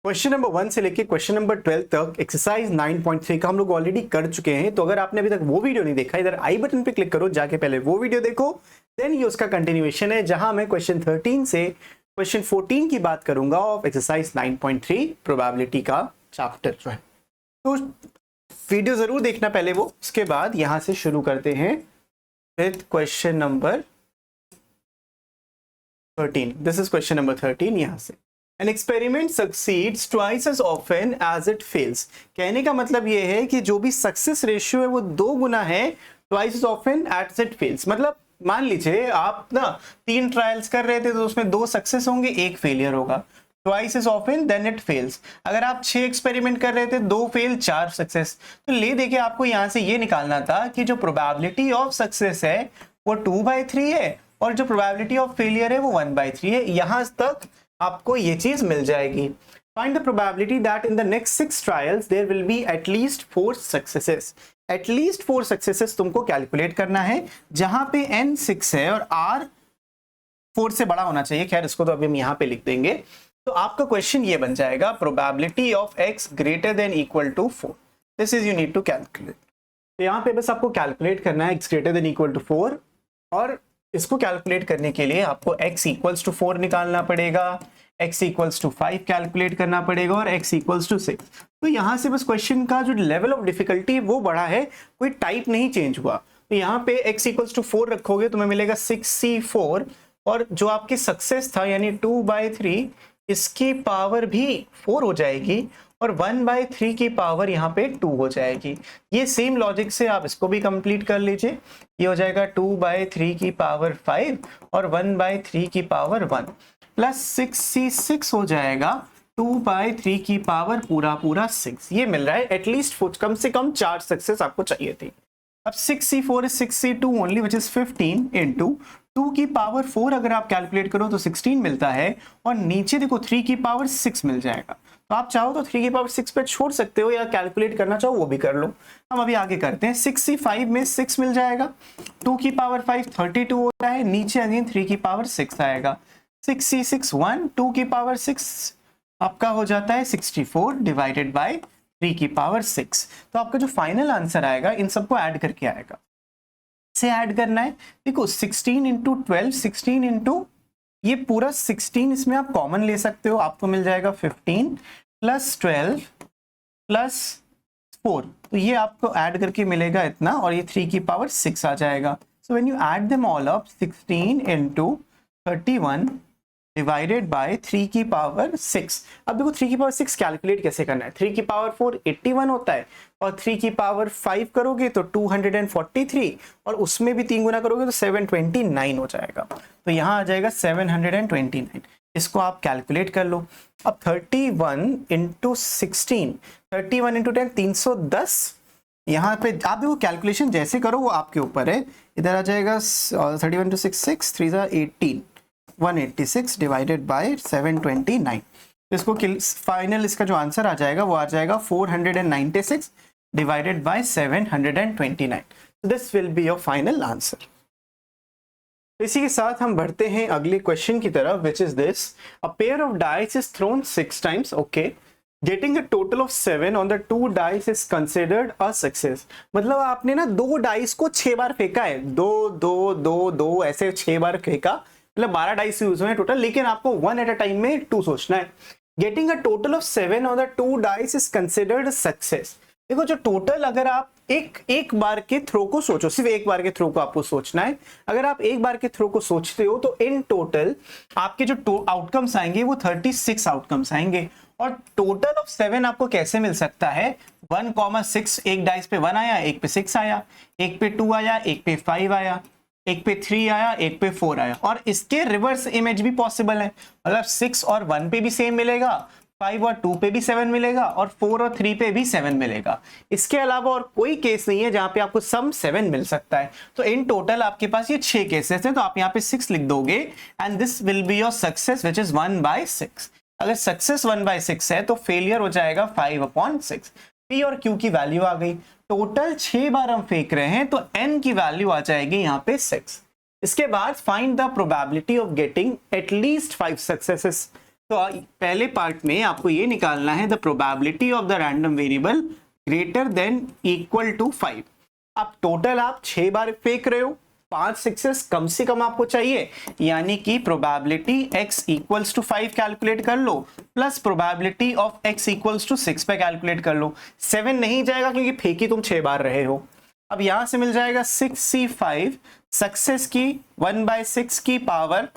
Question number 1 से लेके question number 12 तक एक्सरसाइज 9.3 का हम लोग ऑलरेडी कर चुके हैं। तो अगर आपने अभी तक वो वीडियो नहीं देखा, इधर आई बटन पे क्लिक करो, जाके पहले वो वीडियो देखो, देन ये उसका कंटिन्यूएशन है जहां मैं क्वेश्चन 13 से क्वेश्चन 14 की बात करूंगा ऑफ एक्सरसाइज 9.3 प्रोबेबिलिटी का चैप्टर जो है। तो वीडियो जरूर देखना पहले वो, उसके बाद यहां से शुरू करते हैं with question number 13। This is question number 13। यहां से An experiment succeeds twice as often as it fails। कहने का मतलब ये है कि जो भी सक्सेस रेशियो है वो 2 गुना है twice as often as it fails। मतलब मान लीजिए आप ना 3 ट्रायल्स कर रहे थे तो उसमें 2 सक्सेस होंगे, 1 फेलियर होगा। twice as often then it fails। अगर आप 6 एक्सपेरिमेंट कर रहे थे, 2 फेल 4 सक्सेस, तो ले देखिए आपको यहाँ से ये निकालना था कि जो प्रोबेबिलिटी ऑफ सक्सेस है वो 2/3 है और जो प्रोबेबिलिटी ऑफ फेलियर है वो 1/3 है। यहाँ तक आपको ये चीज मिल जाएगी। Find the probability that in the next 6 trials there will be at least 4 successes। At least 4 successes तुमको कैलकुलेट करना है, जहां पे n 6 है और r 4 से बड़ा होना चाहिए। खैर इसको तो अभी हम यहाँ पे लिख देंगे। तो आपका क्वेश्चन ये बन जाएगा probability of x greater than equal to 4। This is you need to calculate। तो यहाँ पे बस आपको कैलकुलेट करना है x greater than equal to 4, और इसको कैलकुलेट करने के लिए आपको x इक्वल्स टू 4 निकालना पड़ेगा, x इक्वल्स टू 5 कैलकुलेट करना पड़ेगा और x इक्वल्स टू 6। तो यहाँ से बस क्वेश्चन का जो लेवल ऑफ डिफिकल्टी वो बढ़ा है, कोई टाइप नहीं चेंज हुआ। तो यहाँ पे x इक्वल्स टू 4 रखोगे तुम्हें मिलेगा 6c4, और जो आपकी सक्सेस था यानी 2/3 इसकी पावर भी 4 हो जाएगी और 1/3 की पावर यहाँ पे 2 हो जाएगी। ये सेम लॉजिक से आप इसको भी कंप्लीट कर लीजिए। ये हो जाएगा 2/3 की पावर 5 और 1/3 की पावर 1 प्लस 6c6 हो जाएगा 2/3 की पावर पूरा 6। ये मिल रहा है एटलीस्ट कम से कम 4 सक्सेस आपको चाहिए थी। अब 6c4 is 6c2 only which is 15 into 2 की पावर 4 अगर आप कैलकुलेट करो तो 16 मिलता है, और नीचे देखो 3 की पावर 6 मिल जाएगा। तो आप चाहो तो 3 की पावर 6 पे छोड़ सकते हो, या कैलकुलेट करना चाहो वो भी कर लो। हम अभी आगे करते हैं। 6c5 में 6 मिल जाएगा, 2 की पावर 5 32 होता है, नीचे अगेन 3 की पावर 6 आएगा। 6c6 1, 2 की पावर 6 आपका हो जाता है 64 डिवाइडेड बाय 3 की पावर 6। तो आपका जो फाइनल आंसर आएगा इन सबको ऐड करके आएगा। से ऐड करना है, देखो 16 इंटू 12, 16 इंटू ये पूरा 16, इसमें आप कॉमन ले सकते हो, आपको मिल जाएगा 15 प्लस 12 प्लस 4। तो ये आपको ऐड करके मिलेगा इतना, और ये 3 की पावर 6 आ जाएगा। So when you add them all up, 16 into 31 divided by 3 की पावर 6। अब देखो 3 की पावर 6 कैलकुलेट कैसे करना है। 3 की पावर 4 81 होता है, और 3 की पावर 5 करोगे तो 243, और उसमें भी 3 गुना करोगे तो 729 हो जाएगा। तो यहाँ आ जाएगा 729। इसको आप कैलकुलेट कर लो। अब 31 इंटू 16, 31 इंटू 10 310। यहाँ पे आप देखो कैलकुलेशन जैसे करो वो आपके ऊपर है। इधर आ जाएगा 31 इंटू 6 6 3 18 186 डिवाइडेड बाय 729। इसको फाइनल इसका जो आंसर आ जाएगा वो आ जाएगा 496 divided by 729। This will be your final answer. इसी के साथ हम बढ़ते हैं अगले क्वेश्चन की तरफ, which is this. A pair of dice is throne 6 times, okay, getting a total of 7 on the 2 dice is considered a success. मतलब आपने ना 2 डाइस को 6 बार फेंका है, 2 2 2 2 ऐसे 6 बार फेंका, मतलब 12 डाइस यूज हुए टोटल, लेकिन आपको 1 एट अ टाइम में 2 सोचना है। Getting a total of 7 on the 2 dice is considered success. देखो जो टोटल, अगर आप एक बार के थ्रो को सोचो, सिर्फ एक बार के थ्रो को आपको सोचना है। अगर आप एक बार के थ्रो को सोचते हो तो इन टोटल आपके जो आउटकम्स आएंगे वो 36 आउटकम्स आएंगे। और टोटल ऑफ 7 आपको कैसे मिल सकता है? 1,6, एक डाइस पे 1 आया, एक पे 6 आया, एक पे 2 आया, एक पे 5 आया, एक पे 3 आया, एक पे 4 आया। और इसके रिवर्स इमेज भी पॉसिबल है, मतलब 6 और 1 पे भी सेम मिलेगा, 5 और 2 पे भी 7 मिलेगा, और 4 और 3 पे भी 7 मिलेगा। इसके अलावा और कोई केस नहीं है जहां पे आपको सम 7 मिल सकता है। तो इन टोटल आपके पास ये 6 केसेस हैं, तो आप यहाँ पे 6 लिख दोगे, and this will be your success which is 1/6। अगर सक्सेस 1/6 है तो फेलियर हो जाएगा 5/6। पी और क्यू की वैल्यू आ गई। टोटल 6 बार हम फेंक रहे हैं तो n की वैल्यू आ जाएगी यहाँ पे 6। इसके बाद find the probability of getting at least 5 successes. तो पहले पार्ट में आपको ये निकालना है the probability of the random variable greater than equal to 5। अब टोटल आप 6 बार फेंक रहे हो, 5 सक्सेस कम से कम आपको चाहिए, यानी कि probability x equals to 5 calculate कर लो plus probability of x equals to 6 पे कैलकुलेट कर लो। 7 नहीं जाएगा क्योंकि फेंकी तुम 6 बार रहे हो। अब यहां से मिल जाएगा 6c5 सक्सेस की 1/6 की पावर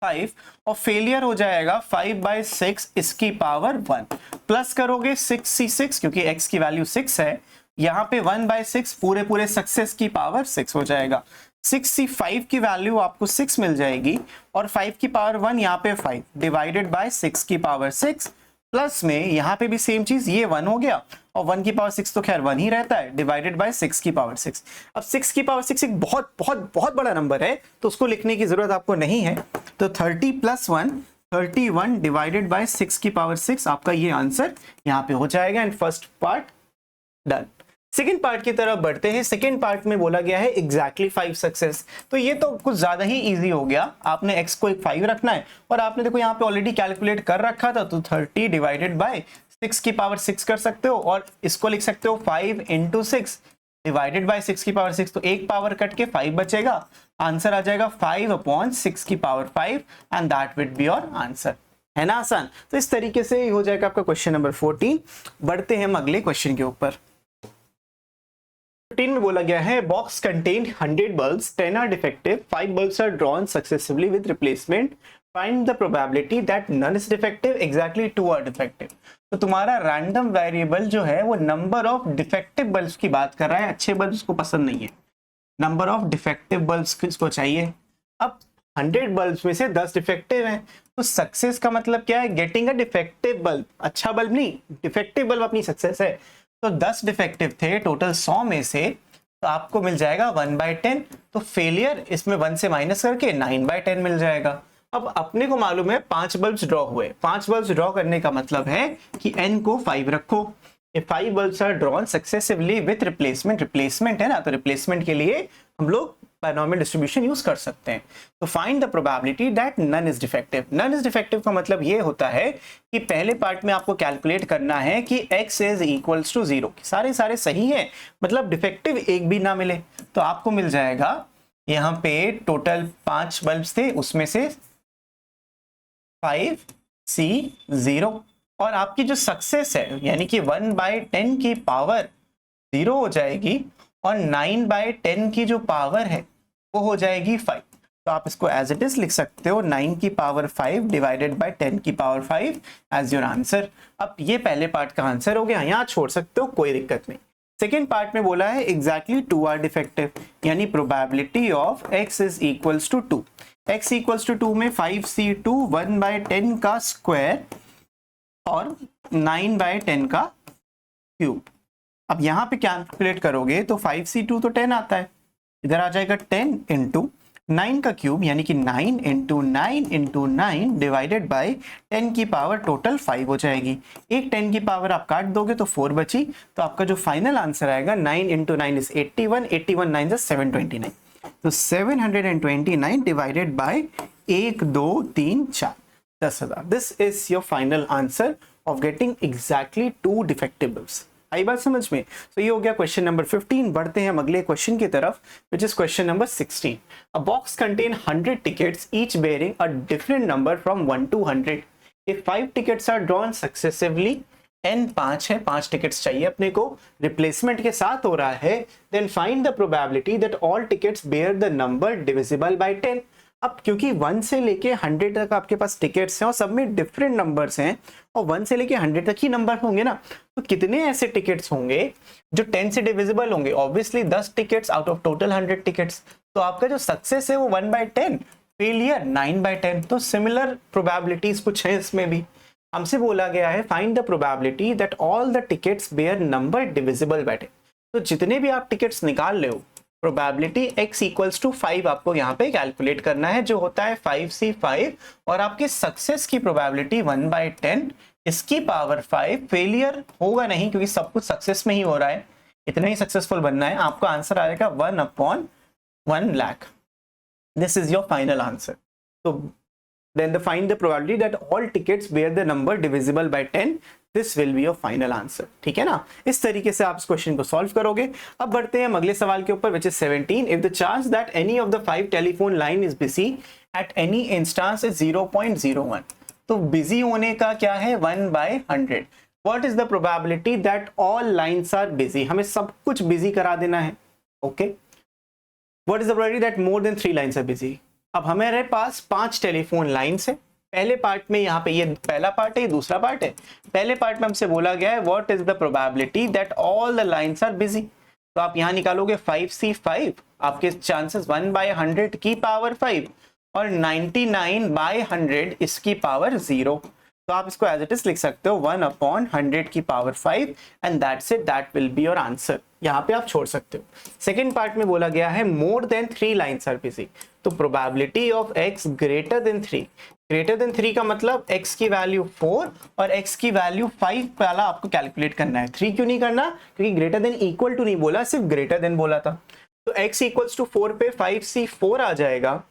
5 और फेलियर हो जाएगा 5/6 इसकी पावर 1 प्लस करोगे 6c6 क्योंकि x की वैल्यू 6 है, यहाँ पे 1/6 पूरे पूरे सक्सेस की पावर 6 हो जाएगा। 6c5 की वैल्यू आपको 6 मिल जाएगी और 5 की पावर 1 यहाँ पे 5 डिवाइडेड बाय 6 की पावर 6 प्लस में यहाँ पे भी सेम चीज, ये 1 हो गया और 1 की पावर 6 तो खैर 1 ही रहता है, डिवाइडेड बाय 6 की पावर 6। अब 6 की पावर 6 एक बहुत बहुत बहुत बड़ा नंबर है तो उसको लिखने की जरूरत आपको नहीं है। तो 30 प्लस 1 31 डिवाइडेड बाय 6 की पावर 6 आपका ये आंसर यहाँ पे हो जाएगा। And first part done. Second part की तरफ बढ़ते हैं। सेकेंड पार्ट में बोला गया है एग्जैक्टली 5 सक्सेस। तो ये तो कुछ ज्यादा ही इजी हो गया। आपने x को एक 5 रखना है और आपने देखो यहाँ पे ऑलरेडी कैलकुलेट कर रखा था, तो 30 डिवाइडेड बाय 6 की पावर 6 कर सकते हो और इसको लिख सकते हो 5 इंटू 6 डिवाइडेड बाय 6 की पावर 6। तो एक पावर कट के 5 बचेगा, आंसर आ जाएगा 5/6 की power 5 and that will be your answer. है ना आसान? तो इस तरीके से हो जाएगा आपका क्वेश्चन नंबर 14। बढ़ते हैं हम अगले क्वेश्चन के ऊपर। 15 में बोला गया है box contain 100 bulbs, 10 are defective, 5 bulbs are drawn successively with replacement, find the probability that none is defective, exactly 2 are defective. तो तुम्हारा रैंडम वेरिएबल जो है वो नंबर ऑफ डिफेक्टिव बल्ब्स की बात कर रहा है, अच्छे बल्ब्स को पसंद नहीं है, नंबर ऑफ डिफेक्टिव बल्ब्स किसको चाहिए। अब 100 बल्ब्स में से 10 डिफेक्टिव हैं, तो सक्सेस का मतलब क्या है, गेटिंग अ डिफेक्टिव बल्ब, अच्छा बल्ब नहीं, डिफेक्टिव बल्ब अपनी सक्सेस है। तो 10 डिफेक्टिव थे टोटल 100 में से, तो आपको मिल जाएगा 1/10। तो फेलियर इसमें 1 से माइनस करके 9/10 मिल जाएगा। अब अपने को मालूम है 5 बल्ब्स ड्रॉ हुए, 5 बल्ब्स ड्रॉ करने का मतलब है कि n को 5 रखो। ये 5 bulbs are drawn successively with replacement, replacement है ना, तो रिप्लेसमेंट के लिए हम लोग बायनॉमियल डिस्ट्रीब्यूशन यूज कर सकते हैं। तो find the probability that none is defective. None is defective का मतलब ये होता है कि पहले पार्ट में आपको कैलकुलेट करना है कि x इज इक्वल्स टू 0, सारे सही हैं, मतलब डिफेक्टिव एक भी ना मिले। तो आपको मिल जाएगा यहाँ पे टोटल 5 बल्ब्स थे, उसमें से 5C0 और आपकी जो सक्सेस है यानी कि 1/10 की पावर 0 हो जाएगी और 9/10 की जो पावर है वो हो जाएगी 5। तो आप इसको एज इट इज लिख सकते हो 9 की पावर 5 डिवाइडेड बाय 10 की पावर 5 एज योर आंसर। अब ये पहले पार्ट का आंसर हो गया, यहाँ छोड़ सकते हो, कोई दिक्कत नहीं। सेकेंड पार्ट में बोला है एग्जैक्टली 2 आर डिफेक्टिव, यानी probability of x is equals to 2। x equals to 2 में 5c2 1/10 का स्क्वायर और 9/10 का क्यूब। अब यहाँ पे कैलकुलेट करोगे तो 5c2 तो 10 आता है, इधर आ जाएगा 10 इंटू 9 का क्यूब, यानी कि 9 इंटू 9 इंटू 9 डिवाइडेड बाय 10 की पावर टोटल 5 हो जाएगी। एक 10 की पावर आप काट दोगे तो 4 बची, तो आपका जो फाइनल आंसर आएगा 9 इंटू 9 इज 81, 81 9 इज 729। तो 729 divided by 1 2 3 4 10,000। This is your final answer of getting exactly 2 defective bulbs. आई बात समझ में? तो ये हो गया क्वेश्चन नंबर 15। बढ़ते हैं हम अगले क्वेश्चन की तरफ, which is question number 16। A box contain 100 tickets each bearing a different number from 1 to 100। If 5 tickets are drawn successively, n 5 है, 5 टिकट्स चाहिए अपने को, रिप्लेसमेंट के साथ हो रहा है, then find the probability that all tickets bear the number divisible by 10। अब क्योंकि 1 से लेके 100 तक आपके पास टिकट्स हैं और सब में डिफरेंट नंबर्स हैं और 1 से लेके 100 तक ही नंबर होंगे ना, तो कितने ऐसे टिकट्स होंगे जो 10 से डिविजिबल होंगे? Obviously 10 tickets out of total 100 tickets. तो आपका जो सक्सेस है वो 1/10, फेलियर 9/10। तो सिमिलर प्रोबेबिलिटीज कुछ है इसमें भी। हमसे बोला गया है find the probability that all the tickets bear number divisible by 10। तो जितने भी आप टिकट्स निकाल रहे हो, प्रोबेबिलिटी x इक्वल्स टू 5 आपको यहाँ पे कैलकुलेट करना है, जो होता है 5c5, और आपके सक्सेस की प्रोबेबिलिटी 1/10, इसकी पावर 5। फेलियर होगा नहीं क्योंकि सब कुछ सक्सेस में ही हो रहा है, इतना ही सक्सेसफुल बनना है। आपका आंसर आएगा 1/1 lakh. This is your final answer. तो then the find the probability that all tickets bear the number divisible by 10. This will be your final answer. ठीक है ना, इस तरीके से आप इस क्वेश्चन को सॉल्व करोगे। अब बढ़ते हैं हम अगले सवाल के ऊपर, which is 17। If the chance that any of the 5 telephone line is busy at any instance is 0.01, तो बिजी होने का क्या है 1/100। What is the probability that all lines are busy, हमें सब कुछ बिजी करा देना है। Okay, what is the probability that more than 3 lines are busy. अब हमारे पास 5 टेलीफोन लाइन्स है। पहले पार्ट में यहाँ पे ये पहला पार्ट है, ये दूसरा पार्ट है। पहले पार्ट में हमसे बोला गया है what is the probability that all the lines are busy, तो आप यहाँ निकालोगे 5C5, आपके चांसेस 1/100 की पावर 5 और 99/100 इसकी पावर 0, तो आप इसको एज इट इज लिख सकते हो 1/100 की power 5 and that's it, that will be your answer. यहाँ पे आप छोड़ सकते हो। सेकेंड पार्ट में बोला गया है more than 3 lines are busy, तो probability of x greater than 3, greater than 3 का मतलब x की वैल्यू 4 और x की वैल्यू 5 वाला आपको कैलकुलेट करना है। 3 क्यों नहीं करना, क्योंकि ग्रेटर देन इक्वल टू नहीं बोला, सिर्फ ग्रेटर देन बोला था। तो x इक्वल्स टू 4 पे 5C4 आ जाएगा,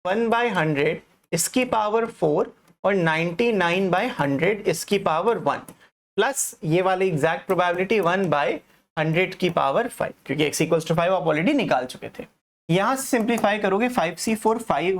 1/100 इसकी पावर 4 और 99/100 इसकी पावर 1 प्लस ये वाली एग्जैक्ट प्रोबेबिलिटी 1/100 की पावर 5, क्योंकि x इक्वल्स टू 5 आप ऑलरेडी निकाल चुके थे। यहां से सिंप्लीफाई करोगे 5C4 5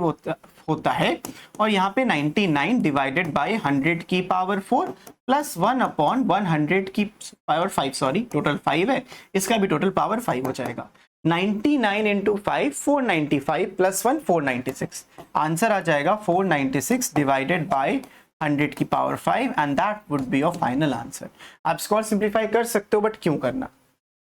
होता है और यहाँ पे 99 डिवाइडेड बाय 100 की पावर 4 प्लस 1/100 की पावर 5, सॉरी टोटल 5 है, इसका भी टोटल पावर 5 हो जाएगा। 99 इंटू 5 495 प्लस 1 496, आंसर आ जाएगा 496 डिवाइडेड बाय 100 की power 5 and that would be your final answer. आप इसको और सिंप्लीफाई कर सकते हो, बट क्यों करना,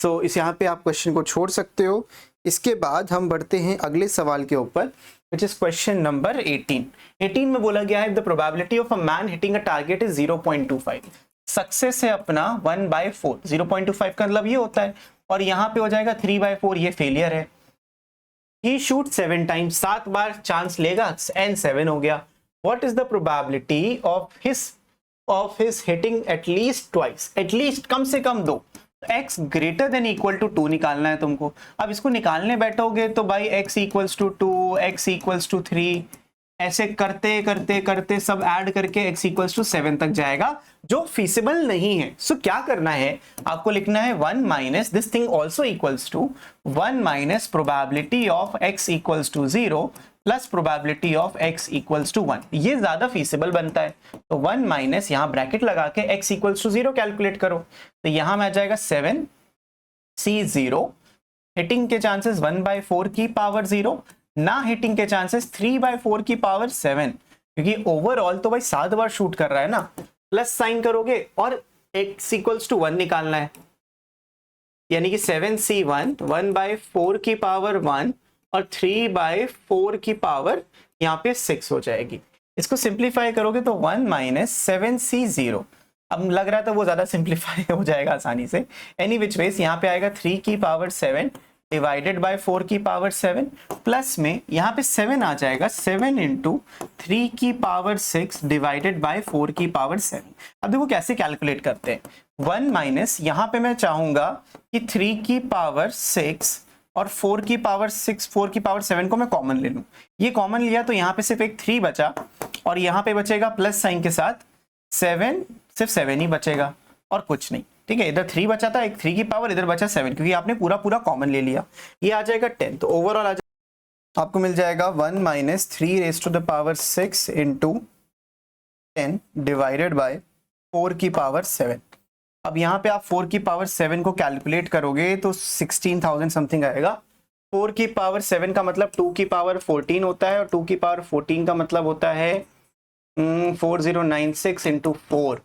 सो इस यहाँ पे आप क्वेश्चन को छोड़ सकते हो। इसके बाद हम बढ़ते हैं अगले सवाल के ऊपर, which is question number 18। 18 में बोला गया है the probability of a man hitting a target is 0.25, success है अपना 1/4, 0.25 का मतलब ये होता है, और यहाँ पे हो जाएगा 3/4, ये फेलियर है। he shoots 7 times, 7 bar chance लेगा and 7 हो गया। what is the probability of his hitting at least twice, at least कम से कम 2, x greater than equal to 2 निकालना है तुमको। अब इसको निकालने बैठोगे तो भाई x equals to 2, x equals to 3, ऐसे करते करते करते सब ऐड करके x इक्वल्स टू 7 तक जाएगा, जो फीसिबल नहीं है। सो क्या करना है, आपको लिखना है 1 minus this thing also equals to 1 minus probability of x equals to 0 plus probability of x equals to 1, ये ज्यादा फीसिबल बनता है। तो 1 माइनस यहाँ ब्रैकेट लगा के x इक्वल्स टू 0 कैलकुलेट करो, तो यहाँ में आ जाएगा 7C0, हिटिंग के चांसेस 1/4 की पावर 0, ना हिटिंग के चांसेस 3/4 की पावर 7, क्योंकि ओवरऑल तो भाई 7 बार शूट कर रहा है ना, प्लस साइन करोगे और x इक्वल्स टू 1 निकालना है, यानी कि 7C1 1/4 की पावर 1 और 3/4 की पावर यहाँ पे 6 हो जाएगी। इसको सिंप्लीफाई करोगे तो 1 माइनस 7C0, अब लग रहा था वो ज्यादा सिंप्लीफाई हो जाएगा आसानी से, एनी विच वेज यहाँ पे आएगा 3 की पावर 7 डिवाइडेड बाय 4 की पावर 7 प्लस में यहाँ पे 7 आ जाएगा, 7 इंटू 3 की पावर 6 डिवाइडेड बाय 4 की पावर 7। अब देखो कैसे कैलकुलेट करते हैं, 1 माइनस यहाँ पे मैं चाहूंगा कि 3 की पावर 6 और 4 की पावर 6, 4 की पावर 7 को मैं कॉमन ले लूं, ये कॉमन लिया तो यहाँ पे सिर्फ एक 3 बचा और यहाँ पे बचेगा प्लस साइन के साथ 7, सिर्फ 7 ही बचेगा और कुछ नहीं। ठीक है, इधर 3 बचा था, एक 3 की पावर, इधर बचा 7, क्योंकि आपने पूरा पूरा कॉमन ले लिया, ये आ जाएगा 10। तो ओवरऑल आ जाएगा, आपको मिल जाएगा 1 minus 3 raise to the power 6 into 10 divided by 4 की पावर 7। अब यहाँ पे आप 4 की पावर 7 को कैलकुलेट करोगे तो 16,000 समथिंग आएगा। 4 की पावर 7 का मतलब 2 की पावर 14 होता है और 2 की पावर 14 का मतलब होता है 4096 इंटू 4,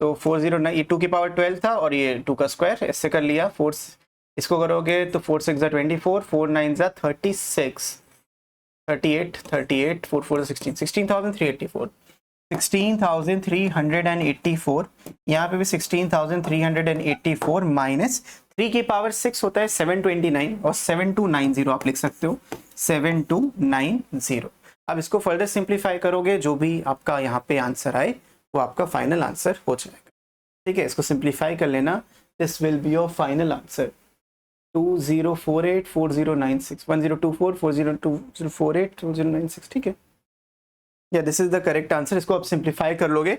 तो 409, ये 2 की पावर 12 था और ये 2 का स्क्वायर ऐसे कर लिया, 4 इसको करोगे तो 4 6 24, 4 9 36, 38 38, 4 4 16, 16,384, 16,384, यहाँ पे भी 16,384 माइनस 3 की पावर 6 होता है 729 और 7290 आप लिख सकते हो, 7290। अब इसको फर्दर सिंप्लीफाई करोगे, जो भी आपका यहाँ पे आंसर आए वो आपका फाइनल आंसर हो जाएगा। ठीक है, इसको सिंप्लीफाई कर लेना, this will be your final answer 2048 4096 1024 402048 4096। ठीक है। या this is the correct answer. इसको आप सिंप्लीफाई कर लोगे,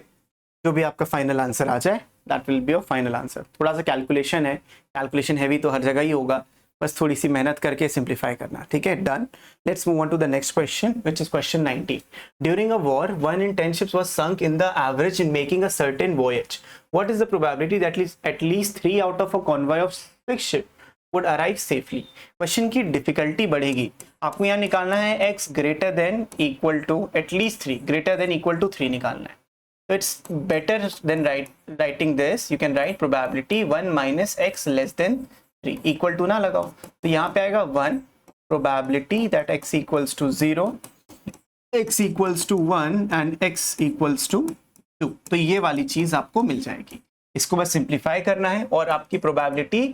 जो भी आपका फाइनल आंसर आ जाए that will be your final answer. थोड़ा सा कैलकुलेशन है, कैलकुलेशन हैवी तो हर जगह ही होगा, बस थोड़ी सी मेहनत करके सिंप्लीफाई करना, ठीक है। Done. Let's move on to the next question which is question 90। During a war 1 in 10 ships was sunk in the average in making a certain voyage. What is the probability that at least 3 out of a convoy of 6 ships would arrive safely? Question की difficulty बढ़ेगी। आपको यहाँ निकालना है x greater than equal to at least 3, greater than equal to 3 निकालना है। So it's better than writing this. You can write probability 1 minus x less than 3 equal to ना लगाओ, तो यहाँ पे आएगा 1 probability that x equals to 0, x equals to 1 and x equals to 2। तो ये वाली चीज आपको मिल जाएगी। इसको बस सिंप्लीफाई करना है और आपकी probability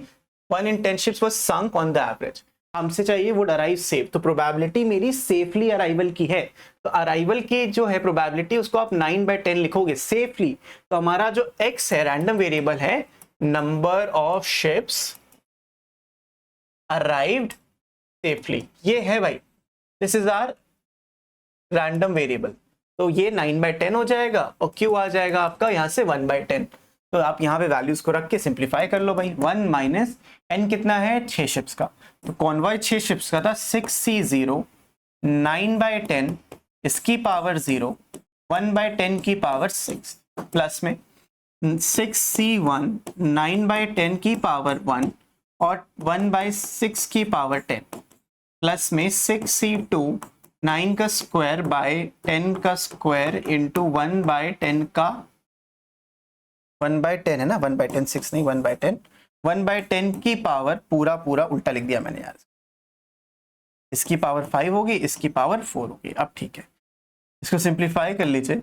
1 in 10 ships was sunk on the average। हमसे चाहिए वुड अराइव सेफ, तो प्रोबेबिलिटी मेरी सेफली अराइवल की है, तो अराइवल की जो है प्रोबेबिलिटी उसको आप 9/10 लिखोगे सेफली। तो हमारा जो x है रैंडम वेरिएबल है, number of ships arrived safely, ये है भाई, this is our random variable. तो ये 9/10 हो जाएगा और q आ जाएगा आपका यहाँ से 1/10। तो आप यहाँ पे वैल्यूज को रख के सिंप्लीफाई कर लो भाई। 1 माइनस n कितना है 6 शिप्स का, तो कॉन्वॉय 6 शिप्स का था 6c0 9/10 इसकी पावर 0 1/10 की पावर 6 प्लस में 6c1 9/10 की पावर 1 और 1/6 की पावर 10 प्लस में 6c2 9 का स्क्वायर बाय 10 का स्क्वायर इंटू 1/10 का 1/10 है ना, 1/10 6 नहीं 1/10 1/10 की पावर पूरा उल्टा लिख दिया मैंने यार। इसकी पावर 5 होगी, इसकी पावर 4 होगी। अब ठीक है, इसको सिंप्लीफाई कर लीजिए,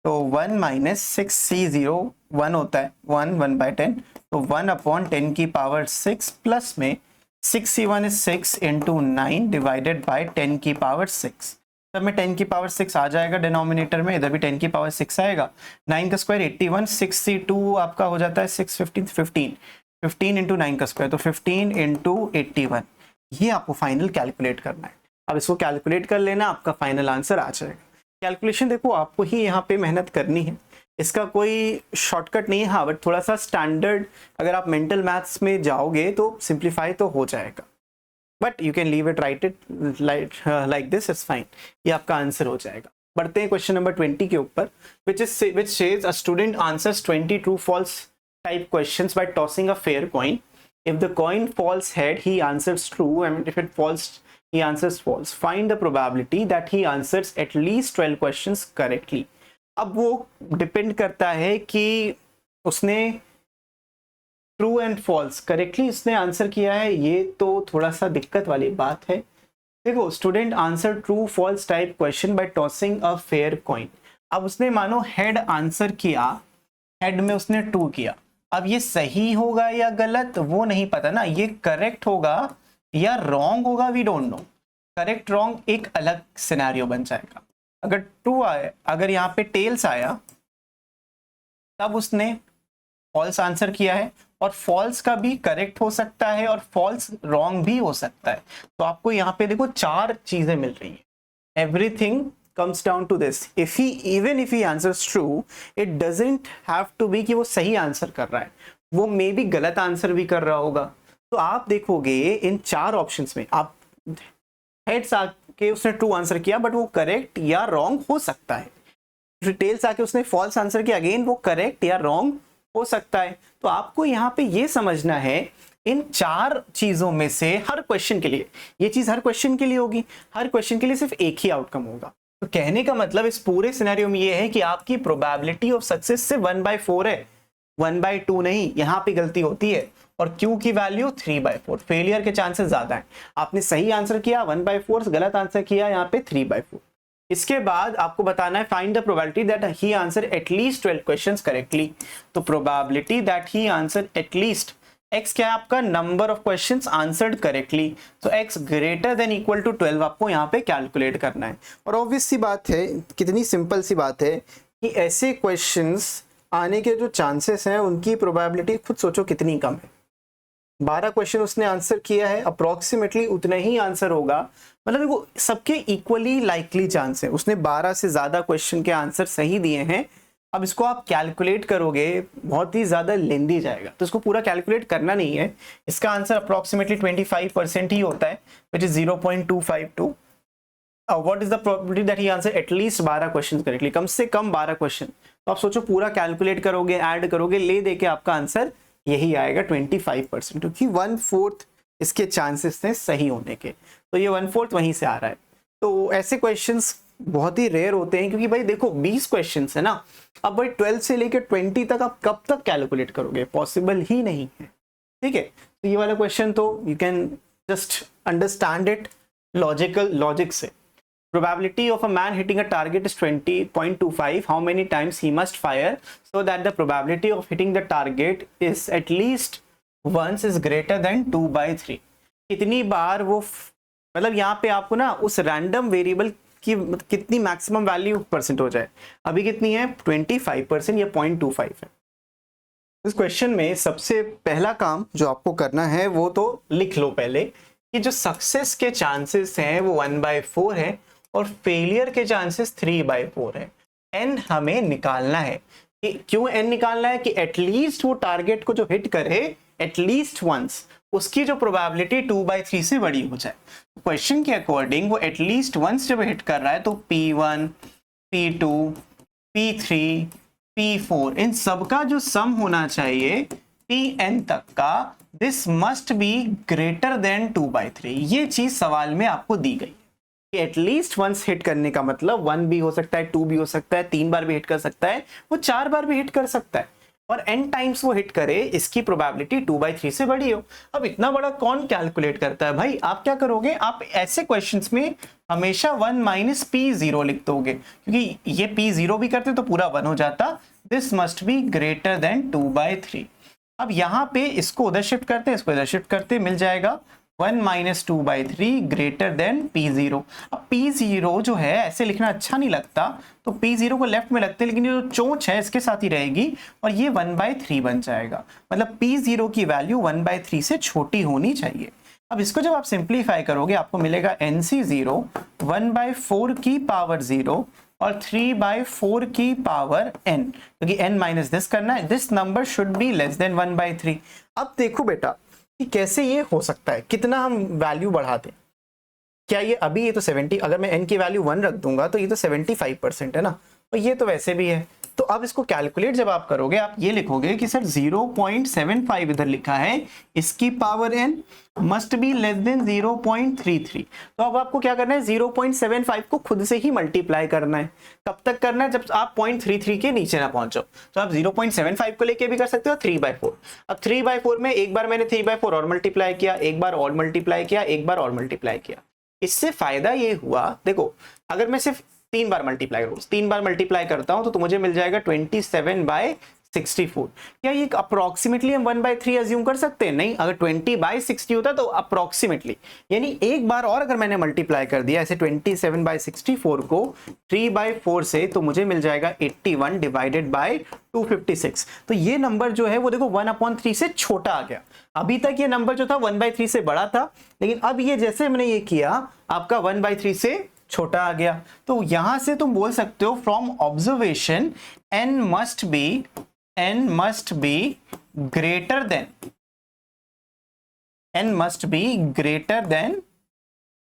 तो 1 माइनस 6c0 1 होता है 1/10, तो 1/10 की पावर 6 प्लस में 6c1 is 6 into 9 divided by 10 की पावर 6। तब में 10 की पावर 6 आ जाएगा डिनोमिनेटर में, इधर भी 10 की पावर 6 आएगा। 9 का स्क्वायर 81, 6c2 आपका हो जाता है 15 इंटू 9 का स्क्वायर, तो 15 इंटू 81। ये आपको फाइनल कैलकुलेट करना है। अब इसको कैलकुलेट कर लेना, आपका फाइनल आंसर आ जाएगा। कैलकुलेशन देखो आपको ही यहाँ पे मेहनत करनी है, इसका कोई शॉर्टकट नहीं है। हाँ बट थोड़ा सा स्टैंडर्ड अगर आप मेंटल मैथ्स में जाओगे तो सिंप्लीफाई तो हो जाएगा, but you can leave it right it like this, it's fine. ये आपका आंसर हो जाएगा। बढ़ते हैं क्वेश्चन नंबर 20 के ऊपर, which says a student answers 20 true false type questions by tossing a fair coin. If the coin falls head, he answers true, and if it falls, he answers false. Find the probability that he answers at least 12 questions correctly. अब वो depend करता है कि उसने true and false correctly उसने answer किया है, ये तो थोड़ा सा दिक्कत वाली बात है। देखो, student answer true false type question by tossing a fair coin. अब उसने मानो हेड आंसर किया, हेड में उसने 2 किया। अब ये सही होगा या गलत वो नहीं पता ना, ये करेक्ट होगा या रॉन्ग होगा, we don't know. Correct wrong एक अलग सिनेरियो बन जाएगा। अगर 2 आए, अगर यहाँ पे टेल्स आया तब उसने फॉल्स आंसर किया है, और फॉल्स का भी करेक्ट हो सकता है और फॉल्स रॉन्ग भी हो सकता है। तो आपको यहाँ पे देखो 4 चीजें मिल रही हैं। Everything comes down to this, even if he answers true, it doesn't have to be कि वो सही आंसर कर रहा है, वो मे बी गलत आंसर भी कर रहा होगा। तो आप देखोगे इन 4 ऑप्शंस में, आप हेड्स आके उसने ट्रू आंसर किया बट वो करेक्ट या रॉन्ग हो सकता है। टेल्स आके उसने फॉल्स आंसर किया, अगेन वो करेक्ट या रॉन्ग हो सकता है। तो आपको यहाँ पे ये समझना है इन 4 चीजों में से हर क्वेश्चन के लिए, ये चीज हर क्वेश्चन के लिए होगी, हर क्वेश्चन के लिए सिर्फ एक ही आउटकम होगा। तो कहने का मतलब इस पूरे सिनेरियो में ये है कि आपकी प्रोबेबिलिटी ऑफ सक्सेस से 1/4 है, 1/2 नहीं। यहाँ पे गलती होती है और क्यू की वैल्यू 3/4, फेलियर के चांसेस ज्यादा हैं। आपने सही आंसर किया 1/4, गलत आंसर किया यहाँ पे 3/4। इसके बाद आपको बताना है find the probability that he answer at least 12 questions correctly. तो probability that he answer at least, x क्या है आपका, number of questions answered correctly, तो x greater than equal to 12 आपको यहाँ पे कैलकुलेट करना है। और ऑब्वियस सी बात है, कितनी सिंपल सी बात है कि ऐसे क्वेश्चंस आने के जो चांसेस हैं उनकी प्रोबेबिलिटी खुद सोचो कितनी कम है। 12 क्वेश्चन उसने आंसर किया है, अप्रोक्सीमेटली उतना ही आंसर होगा, मतलब देखो सबके इक्वली लाइकली चांस है, उसने 12 से ज्यादा क्वेश्चन के आंसर सही दिए हैं। अब इसको आप कैलकुलेट करोगे बहुत ही ज्यादा लेंदी जाएगा, तो इसको पूरा कैलकुलेट करना नहीं है। इसका आंसर अप्रोक्सीमेटली 25% ही होता है, which is 0.252। What is the probability that he answer at least 12 question correctly, कम से कम 12 क्वेश्चन। तो आप सोचो पूरा कैलकुलेट करोगे, ऐड करोगे, ले दे के आपका आंसर यही आएगा 25%, क्योंकि 1/4 इसके चांसेस थे सही होने के, तो ये 1/4 वहीं से आ रहा है। तो ऐसे क्वेश्चंस बहुत ही रेयर होते हैं, क्योंकि भाई देखो 20 क्वेश्चंस है ना, अब भाई 12 से लेकर 20 तक आप कब तक कैलकुलेट करोगे, पॉसिबल ही नहीं है। ठीक है, तो ये वाला क्वेश्चन तो you can just understand it logic से। Probability of a man hitting a target is 20.25. How many times he must fire so that the probability of hitting the target is at least once is greater than 2/3? कितनी बार वो मतलब यहाँ पे आपको ना उस random variable की कितनी मैक्सिमम वैल्यू परसेंट हो जाए, अभी कितनी है 25% या 0.25 है। इस क्वेश्चन में सबसे पहला काम जो आपको करना है वो तो लिख लो पहले कि जो सक्सेस के चांसेस हैं वो 1/4 है और फेलियर के चांसेस 3/4 है। एन हमें निकालना है कि क्यों एन निकालना है कि एटलीस्ट वो टारगेट को जो हिट करे एटलीस्ट वंस, उसकी जो प्रोबेबिलिटी 2/3 से बड़ी हो जाए। क्वेश्चन के अकॉर्डिंग वो एटलीस्ट वंस जब हिट कर रहा है तो P1, P2, P3, P4 इन सबका जो सम होना चाहिए Pn तक का, this must be greater then 2/3। ये चीज सवाल में आपको दी गई है। एटलीस्ट वंस हिट करने का मतलब 1 भी हो सकता है, 2 भी हो सकता है, 3 बार भी हिट कर सकता है, वो 4 बार भी हिट कर सकता है, और n टाइम्स वो हिट करे इसकी प्रोबेबिलिटी 2/3 से बड़ी हो। अब इतना बड़ा कौन कैलकुलेट करता है भाई, आप क्या करोगे, आप ऐसे क्वेश्चंस में हमेशा 1 - P0 लिख दोगे, क्योंकि ये P0 भी करते तो पूरा 1 हो जाता। This must be greater then 2/3। अब यहाँ पे इसको उधर शिफ्ट करते हैं, इसको इधर शिफ्ट करते, मिल जाएगा 1 - 2/3 ग्रेटर देन P0। अब P0 जो है ऐसे लिखना अच्छा नहीं लगता, तो P0 को लेफ्ट में लगते हैं, लेकिन ये जो चोंच है इसके साथ ही रहेगी और ये 1/3 बन जाएगा। मतलब P0 की वैल्यू 1/3 से छोटी होनी चाहिए। अब इसको जब आप सिंप्लीफाई करोगे आपको मिलेगा NC0 1/4 की पावर 0 और 3/4 की पावर n, क्योंकि n माइनस दिस करना है, this number should be less then 1/3। अब देखो बेटा कि कैसे ये हो सकता है, कितना हम वैल्यू बढ़ा दें। क्या ये अभी ये तो 70, अगर मैं n की वैल्यू 1 रख दूंगा तो ये तो 75% है ना, और ये तो वैसे भी है। तो अब इसको कैलकुलेट जब आप करोगे आप ये लिखोगे कि सर 0.75 इधर लिखा है, इसकी power n must be less then 0.33। तो अब आपको क्या करना है, 0.75 को खुद से ही मल्टीप्लाई करना है। कब तक करना है, जब आप 0.33 के नीचे ना पहुंचो। तो आप 0.75 को लेके भी कर सकते हो 3/4। अब 3/4 में एक बार मैंने 3/4 और मल्टीप्लाई किया, एक बार और मल्टीप्लाई किया, एक बार और मल्टीप्लाई किया। इससे फायदा ये हुआ, देखो अगर मैं सिर्फ 3 बार मल्टीप्लाई करूँ, 3 बार मल्टीप्लाई करता हूं तो मुझे मिल जाएगा 27/64। क्या ये अप्रोक्सीमेटली हम 1/3 अज्यूम कर सकते हैं? नहीं, अगर 20/60 होता तो अप्रोक्सीमेटली, यानी एक बार और अगर मैंने मल्टीप्लाई कर दिया ऐसे 27/64 को 3/4 से, तो मुझे मिल जाएगा 81 डिवाइडेड बाय 256। तो ये नंबर जो है वो देखो 1/3 से छोटा आ गया। अभी तक ये नंबर जो था 1/3 से बड़ा था, लेकिन अब ये जैसे मैंने ये किया आपका 1/3 से छोटा आ गया। तो यहां से तुम बोल सकते हो from observation n must be greater then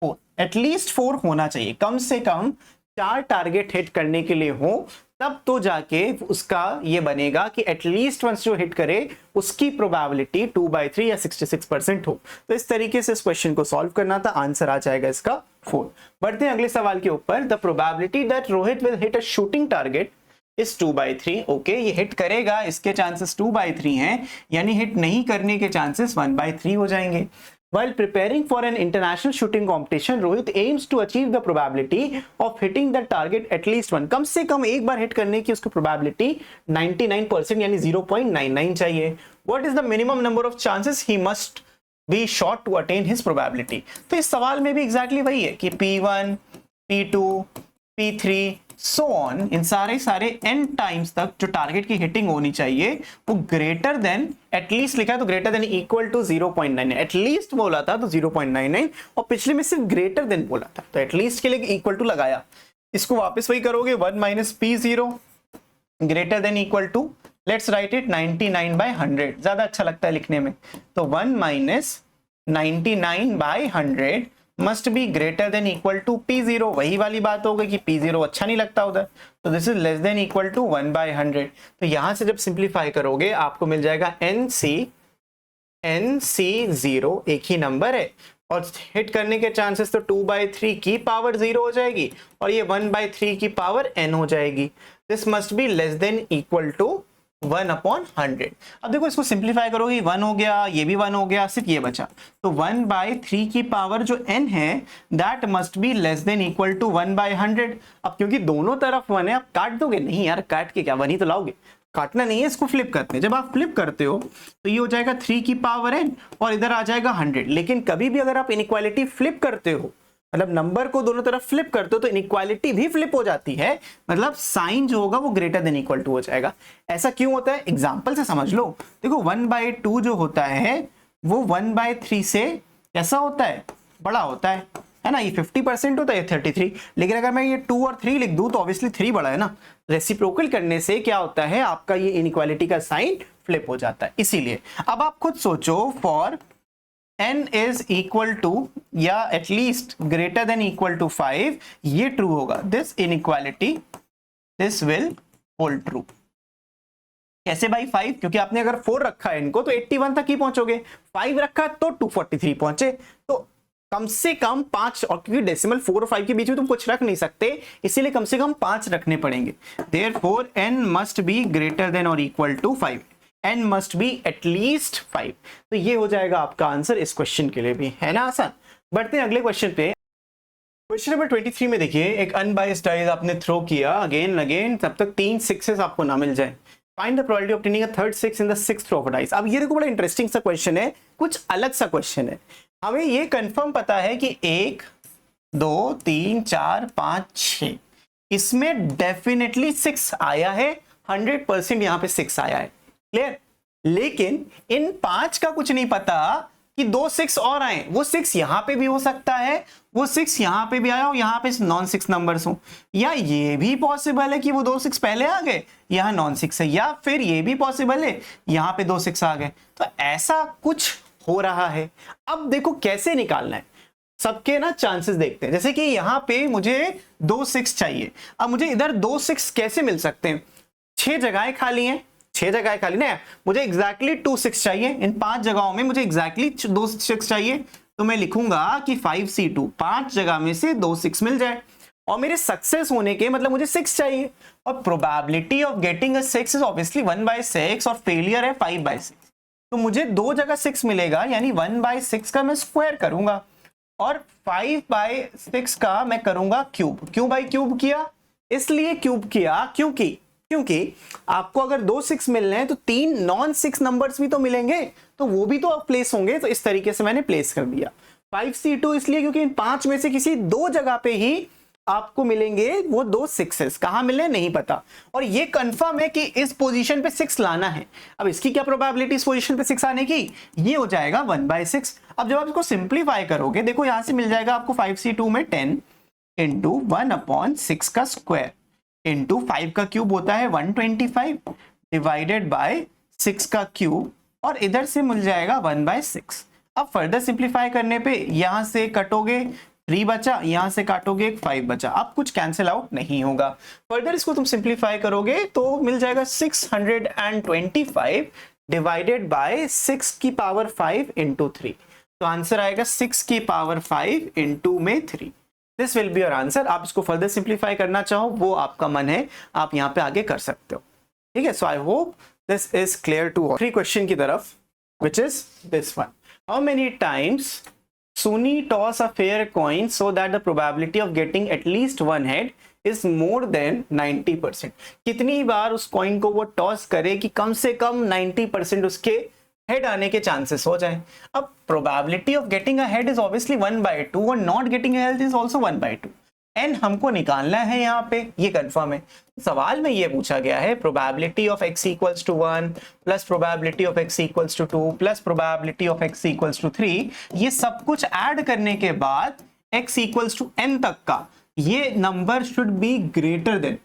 4। At least 4 होना चाहिए, कम से कम 4 टारगेट हिट करने के लिए हो, तब तो जाके उसका ये बनेगा कि एटलीस्ट वंस जो हिट करे उसकी प्रोबेबिलिटी 2/3 या 66% हो। तो इस तरीके से इस क्वेश्चन को सॉल्व करना था, आंसर आ जाएगा इसका 4। बढ़ते हैं अगले सवाल के ऊपर। The probability that Rohit will hit a shooting target is 2/3। Okay, ये हिट करेगा, इसके चांसेस 2/3 हैं, यानी हिट नहीं करने के चांसेस 1/3 हो जाएंगे। While preparing for an international shooting competition, Rohit aims to achieve the probability of hitting the target at least 1। कम से कम एक बार हिट करने की उसकी probability 99% यानी 0.99 चाहिए। What is the minimum number of chances he must be shot to attain his probability? तो इस सवाल में भी exactly वही है कि P1, P2, P3, so on, इन सारे n टाइम्स तक जो टारगेट की हिटिंग होनी चाहिए वो ग्रेटर देन, एटलीस्ट लिखा है तो greater than equal to 0.99, at least बोला था तो 0.99, और पिछले में सिर्फ ग्रेटर देन बोला था तो एटलीस्ट के लिए इक्वल टू लगाया। इसको वापस वही करोगे 1 minus P0 greater than equal to, let's write it 99/100, ज्यादा अच्छा लगता है लिखने में, तो 1 minus 99/100 must be greater than equal to P0, वही वाली बात हो गई कि P0 अच्छा नहीं लगता उधर, तो this is less than equal to 1/100। तो यहां से जब सिंप्लीफाई करोगे आपको मिल जाएगा NC0 एक ही नंबर है, और हिट करने के चांसेस तो 2/3 की पावर 0 हो जाएगी और ये 1/3 की पावर n हो जाएगी। This must be less than equal to 1/100। अब देखो इसको सिंप्लीफाई करोगे 1 हो गया, ये भी 1 हो गया, सिर्फ ये बचा, तो 1/3 की पावर जो n है that must be less than equal to 1/100। अब क्योंकि दोनों तरफ 1 है, आप काट दोगे नहीं यार, काट के क्या 1 ही तो लाओगे, काटना नहीं है, इसको फ्लिप करते हैं। जब आप फ्लिप करते हो तो ये हो जाएगा 3 की पावर n और इधर आ जाएगा 100। लेकिन कभी भी अगर आप इनइक्वालिटी फ्लिप करते हो, मतलब नंबर को दोनों तरफ फ्लिप करते हो, तो इनइक्वालिटी भी फ्लिप हो जाती है, मतलब साइन जो होगा वो ग्रेटर देन इक्वल टू हो जाएगा। ऐसा क्यों होता है, एग्जांपल से समझ लो। देखो 1/2 जो होता है वो 1/3 से कैसा होता है, बड़ा होता है ना, ये 50% होता है, ये 33। लेकिन अगर मैं ये 2 और 3 लिख दूं तो ऑब्वियसली 3 बड़ा है ना, रेसिप्रोकल करने से क्या होता है, आपका ये इनइक्वालिटी का साइन फ्लिप हो जाता है। इसीलिए अब आप खुद सोचो, for n is equal to या at least greater than equal to 5, ये ट्रू होगा, this inequality this will hold true. कैसे भाई 5, क्योंकि आपने अगर 4 रखा है इनको तो 81 तक ही पहुंचोगे, 5 रखा तो 243 पहुंचे, तो कम से कम 5, और क्योंकि डेसिमल 4 और 5 के बीच में तुम कुछ रख नहीं सकते, इसीलिए कम से कम 5 रखने पड़ेंगे। Therefore n must be greater than और equal to 5, n must be at least 5। तो ये हो जाएगा आपका आंसर इस क्वेश्चन के लिए भी, है ना आसान। बढ़ते हैं अगले क्वेश्चन पे। क्वेश्चन नंबर 23 में देखिए, एक अनबायस्ड डाइस आपने थ्रो किया अगेन एंड अगेन, तब तक 3 6s आपको ना मिल जाए। Find the probability of obtaining a third 6 in the 6th row of dice. अब ये देखो बड़ा इंटरेस्टिंग सा क्वेश्चन है, कुछ अलग सा क्वेश्चन है। हमें ये कंफर्म पता है कि 1 2 3 4 5 6 इसमें डेफिनेटली 6 आया है, 100% यहाँ पे 6 आया है, क्लियर। लेकिन इन 5 का कुछ नहीं पता कि 2 6 और आए, वो 6 यहां पे भी हो सकता है, वो 6 यहां पे भी आया हो, यहां पे नॉन 6 नंबर्स हो, या ये भी पॉसिबल है कि वो 2 6 पहले आ गए, यहां नॉन 6 है, या फिर ये भी पॉसिबल है यहां पे 2 6 आ गए। तो ऐसा कुछ हो रहा है। अब देखो कैसे निकालना है, सबके ना चांसेस देखते हैं। जैसे कि यहां पे मुझे 2 6 चाहिए, अब मुझे इधर 2 6 कैसे मिल सकते हैं, 6 जगहें खाली हैं, 6 जगह खाली ना, मुझे एग्जैक्टली 2 6 चाहिए, इन 5 जगहों में मुझे एग्जैक्टली 2 6 चाहिए, तो मैं लिखूंगा कि 5C2, 5 जगह में से 2 6 मिल जाए, और मेरे सक्सेस होने के मतलब मुझे 6 चाहिए, और probability of getting a 6 is obviously 1/6 और फेलियर है 5/6, तो मुझे 2 जगह 6 मिलेगा, यानी 1/6 का मैं स्क्वायर करूंगा और 5/6 का मैं करूंगा क्यूब। क्यों भाई क्यूब किया, इसलिए क्यूब किया क्योंकि आपको अगर 2 6 मिल रहे हैं तो 3 नॉन 6 नंबर्स भी तो मिलेंगे, तो वो भी तो प्लेस होंगे, तो इस तरीके से मैंने प्लेस कर दिया। 5C2 इसलिए क्योंकि इन 5 में से किसी 2 जगह पे ही आपको मिलेंगे वो 2 6s, कहां मिले नहीं पता, और ये कंफर्म है कि इस पोजीशन पे 6 लाना है। अब इसकी क्या प्रोबेबिलिटी इस पोजीशन पे 6 आने की, ये हो जाएगा 1/6। अब जब आप इसको सिंप्लीफाई करोगे, देखो यहां से मिल जाएगा आपको 5C2 में 10 इंटू 1/6 का स्क्वायर इंटू 5 का क्यूब होता है 125 डिवाइडेड बाय 6 का क्यूब, और इधर से मिल जाएगा 1/6। अब फर्दर सिंप्लीफाई करने पे यहां से कटोगे 3 बचा, यहां से काटोगे 5 बचा, अब कुछ कैंसिल आउट नहीं होगा। फर्दर इसको तुम सिंप्लीफाई करोगे तो मिल जाएगा 625 डिवाइडेड बाय 6 की पावर 5 इंटू 3, तो आंसर आएगा 6 की पावर 5 इंटू में 3। This will be your answer. आप इसको फर्दर सिंप्लीफाई करना चाहो वो आपका मन है, आप यहाँ पे आगे कर सकते हो, ठीक है। So I hope this is clear to all. 3 question की तरफ, which is this one, how many times Suni toss a fair coin so that the probability of getting at least one head is more than 90%। कितनी बार उस coin को वो toss करे कि कम से कम 90% उसके हेड आने के चांसेस हो जाए। अब probability of getting a head is obviously 1/2 और not getting a head is also 1/2। n हमको निकालना है यहाँ पे, ये कंफर्म है। सवाल में ये पूछा गया है probability of x equals to 1 plus probability of x equals to 2 plus probability of x equals to 3, ये सब कुछ ऐड करने के बाद x इक्वल्स टू n तक का ये number should be greater then,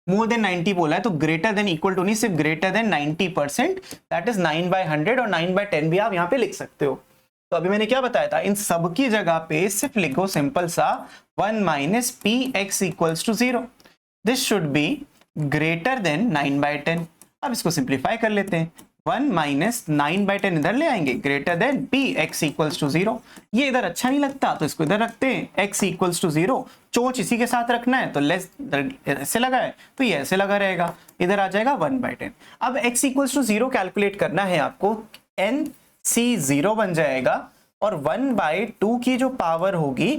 more than 90 बोला है तो ग्रेटर देन इक्वल टू नहीं, सिर्फ ग्रेटर देन 90%, दैट इज 9/100 और 9/10 भी आप यहाँ पे लिख सकते हो। तो अभी मैंने क्या बताया था, इन सब की जगह पे सिर्फ लिखो सिंपल सा 1 minus P X equals to 0, this should be greater than 9/10। अब इसको सिंप्लीफाई कर लेते हैं, 1 माइनस 9/10 इधर ले आएंगे, greater than P X equals to 0। ये इधर अच्छा नहीं लगता तो इसको इधर रखते हैं, x इक्वल्स टू 0, चोच इसी के साथ रखना है तो लेस ऐसे लगा है तो ये ऐसे लगा रहेगा, इधर आ जाएगा 1/10। अब x इक्वल्स टू 0 कैलकुलेट करना है आपको, n c 0 बन जाएगा और 1/2 की जो पावर होगी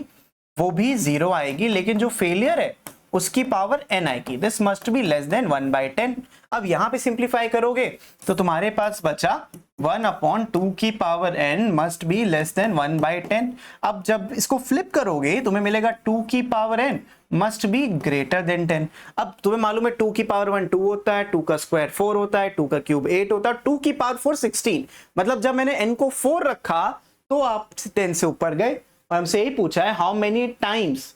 वो भी 0 आएगी, लेकिन जो फेलियर है उसकी पावर n आएगी, this must be less then 1/10। अब यहां पे सिंप्लीफाई करोगे तो तुम्हारे पास बचा 1/2 की power n must be less then 1/10। अब जब इसको फ्लिप करोगे तुम्हें मिलेगा 2 की power n must be greater then 10। अब तुम्हें मालूम है 2 की पावर 1 2 होता है, 2 का स्क्वायर 4 होता है, 2 का क्यूब 8 होता है, 2 की पावर 4 16। मतलब जब मैंने n को 4 रखा तो आप 10 से ऊपर गए और हमसे यही पूछा है how many times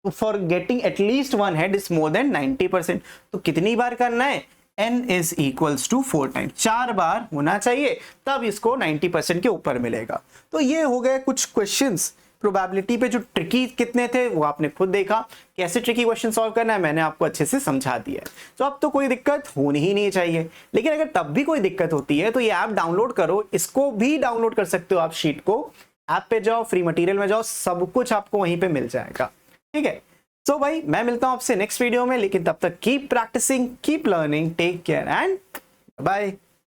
for getting at least one head is more than 90%। तो कितनी बार करना है, n is equals to 4 times, 4 बार होना चाहिए तब इसको 90% के ऊपर मिलेगा। तो ये हो गए कुछ क्वेश्चंस प्रोबेबिलिटी पे, जो ट्रिकी कितने थे वो आपने खुद देखा, कैसे ट्रिकी क्वेश्चन सॉल्व करना है मैंने आपको अच्छे से समझा दिया है। तो अब तो कोई दिक्कत होनी ही नहीं चाहिए, लेकिन अगर तब भी कोई दिक्कत होती है तो ये ऐप डाउनलोड करो, इसको भी डाउनलोड कर सकते हो आप, शीट को ऐप पे जाओ, फ्री मटेरियल में जाओ, सब कुछ आपको वहीं पे मिल जाएगा। ठीक है, तो भाई मैं मिलता हूं आपसे नेक्स्ट वीडियो में, लेकिन तब तक keep practicing, keep learning, take care and bye.